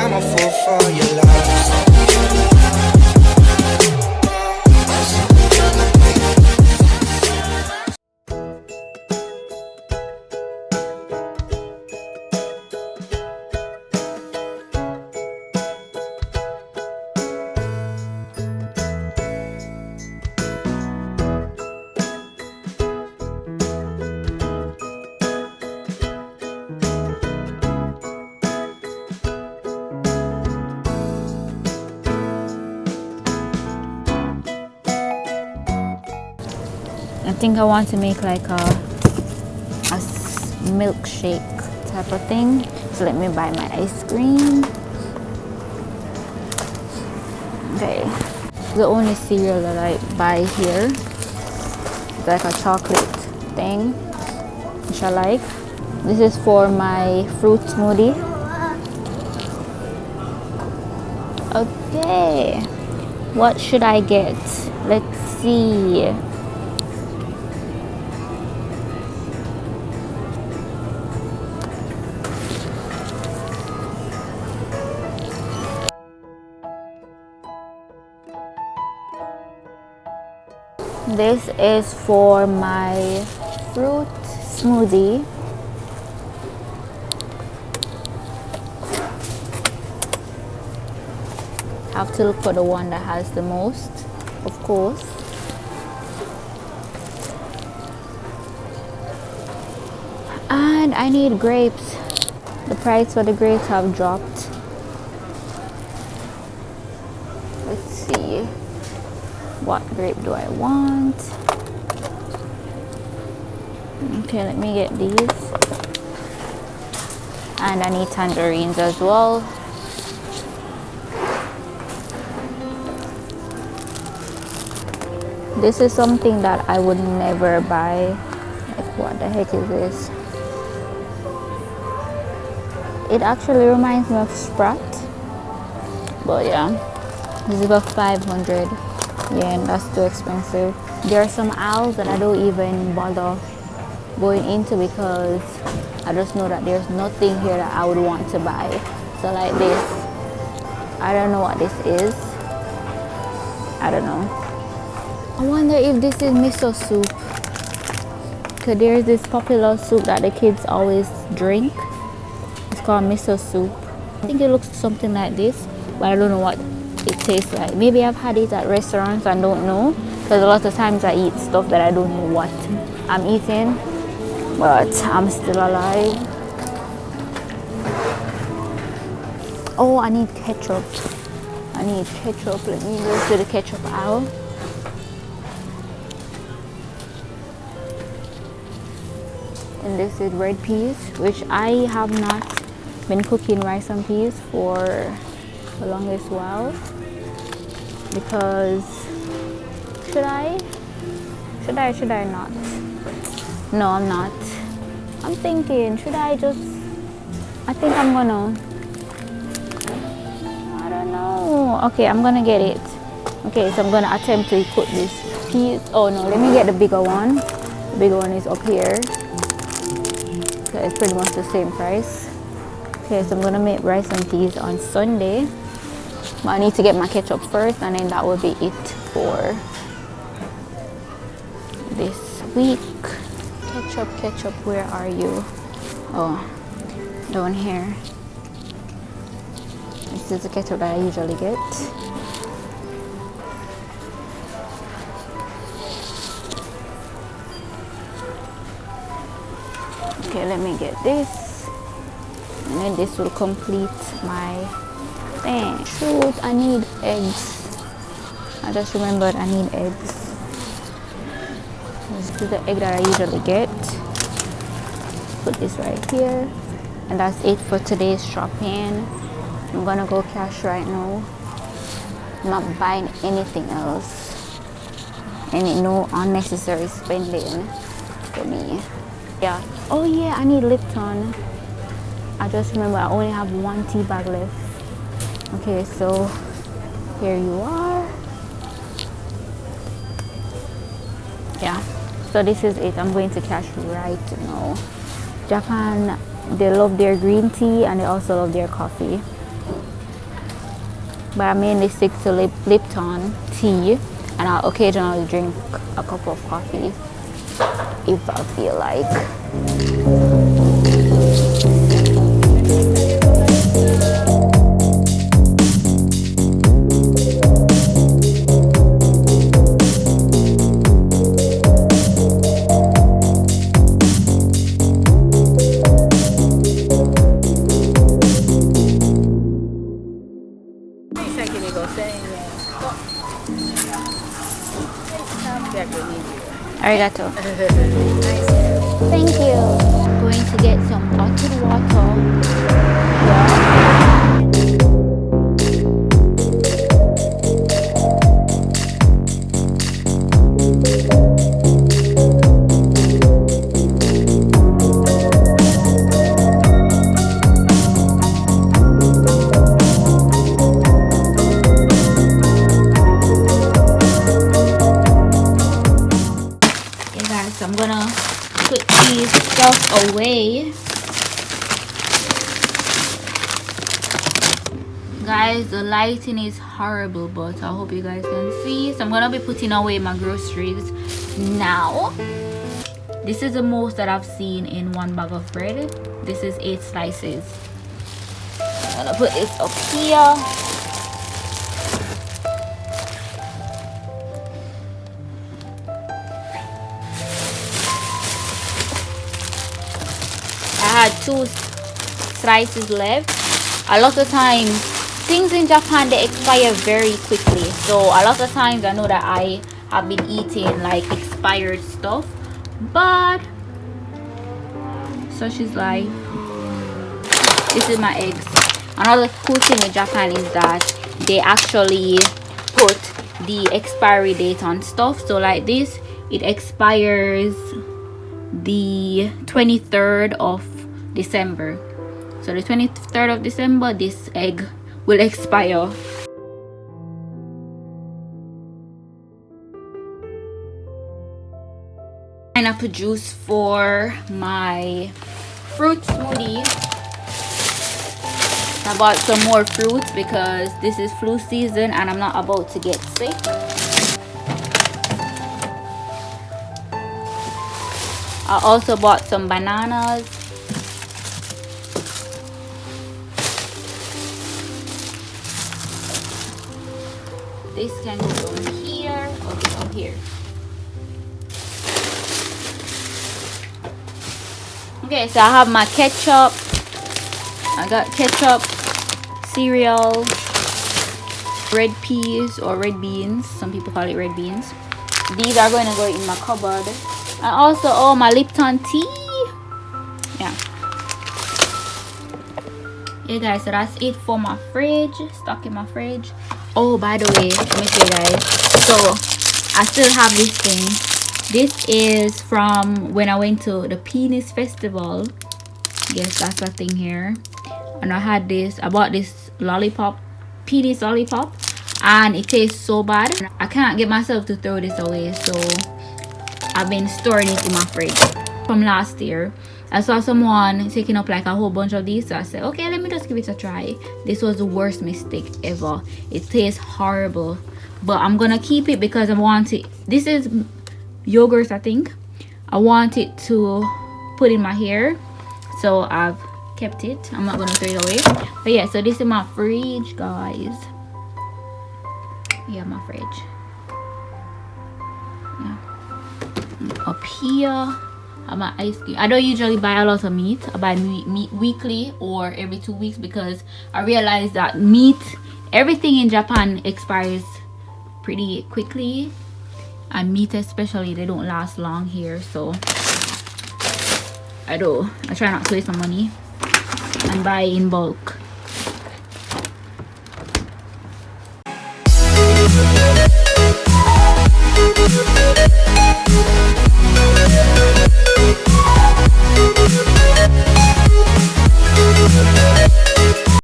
I'm a fool for your love. I think I want to make like a milkshake type of thing. So let me buy my ice cream. Okay, the only cereal that I buy here is like a chocolate thing, which I like. This is for my fruit smoothie. Okay, what should I get? Let's see. This is for my fruit smoothie. Have to look for the one that has the most, of course. And I need grapes. The price for the grapes have dropped. Let's see. What grape do I want? Okay, let me get these. And I need tangerines as well. This is something that I would never buy. Like, what the heck is this? It actually reminds me of Sprat. But yeah, this is about 500. Yeah, and that's too expensive. There are some aisles that I don't even bother going into because I just know that there's nothing here that I would want to buy. So like this, I don't know what this is. I don't know. I wonder if this is miso soup. Cause there's this popular soup that the kids always drink. It's called miso soup. I think it looks something like this, but I don't know what it tastes like. Maybe I've had it at restaurants and don't know, because a lot of times I eat stuff that I don't know what I'm eating, but I'm still alive. Oh, I need ketchup. I need ketchup. Let me go to the ketchup aisle. And this is red peas, which I have not been cooking rice and peas for the longest while, because should I not? No, I'm not. I'm thinking, should I just, I think I'm gonna, I don't know. Okay, I'm gonna get it. Okay, so I'm gonna attempt to cook this peas. Oh no, let me get the bigger one. The bigger one is up here. Okay, it's pretty much the same price. Okay, so I'm gonna make rice and peas on Sunday. But I need to get my ketchup first, and then that will be it for this week. Ketchup, where are you? Oh, down here. This is the ketchup that I usually get. Okay, let me get this, and then this will complete my thing. Shoot, I need eggs. I just remembered I need eggs. This is the egg that I usually get. Put this right here, and that's it for today's shopping. I'm gonna go cash right now. I'm not buying anything else. No unnecessary spending for me. Yeah. Oh yeah, I need Lipton. I just remember I only have one tea bag left. Okay, so here you are. Yeah, so this is it. I'm going to cash right now. Japan, they love their green tea and they also love their coffee. but I mainly stick to Lipton tea, and I'll occasionally drink a cup of coffee if I feel like. Arigato. Thank you. Going to get some bottled water. So I'm gonna put these stuff away. Guys, the lighting is horrible, but I hope you guys can see. So I'm gonna be putting away my groceries now. This is the most that I've seen in one bag of bread. This is 8 slices. I'm gonna put this up here. I had 2 slices left. A lot of times things in Japan, they expire very quickly, so a lot of times I know that I have been eating like expired stuff, but such is life. This is my eggs. Another cool thing in Japan is that they actually put the expiry date on stuff. So like this, it expires the 23rd of December. So the 23rd of December, this egg will expire. Pineapple juice for my fruit smoothie. I bought some more fruits because this is flu season and I'm not about to get sick. I also bought some bananas. This can go from here or from here. Okay, so I have my ketchup. I got ketchup, cereal, red peas or red beans. Some people call it red beans. These are going to go in my cupboard. And also, oh, my Lipton tea. Yeah. Yeah, guys, so that's it for my fridge. Stock in my fridge. Oh, by the way, let me show you guys. So I still have this thing. This is from when I went to the Penis Festival. Yes, that's the thing here. And I had this. I bought this lollipop, penis lollipop, and it tastes so bad. I can't get myself to throw this away, so I've been storing it in my fridge from last year. I saw someone taking up like a whole bunch of these, so I said, okay, let me just give it a try. This was the worst mistake ever. It tastes horrible, but I'm gonna keep it because I want it. This is yogurt, I think. I want it to put in my hair, so I've kept it. I'm not gonna throw it away. But yeah, so this is my fridge, guys. Yeah, my fridge. Yeah. Up here, my ice cream. I don't usually buy a lot of meat. I buy meat weekly or every 2 weeks because I realize that meat, everything in Japan expires pretty quickly, and meat especially, they don't last long here. So I try not to waste my money and buy in bulk.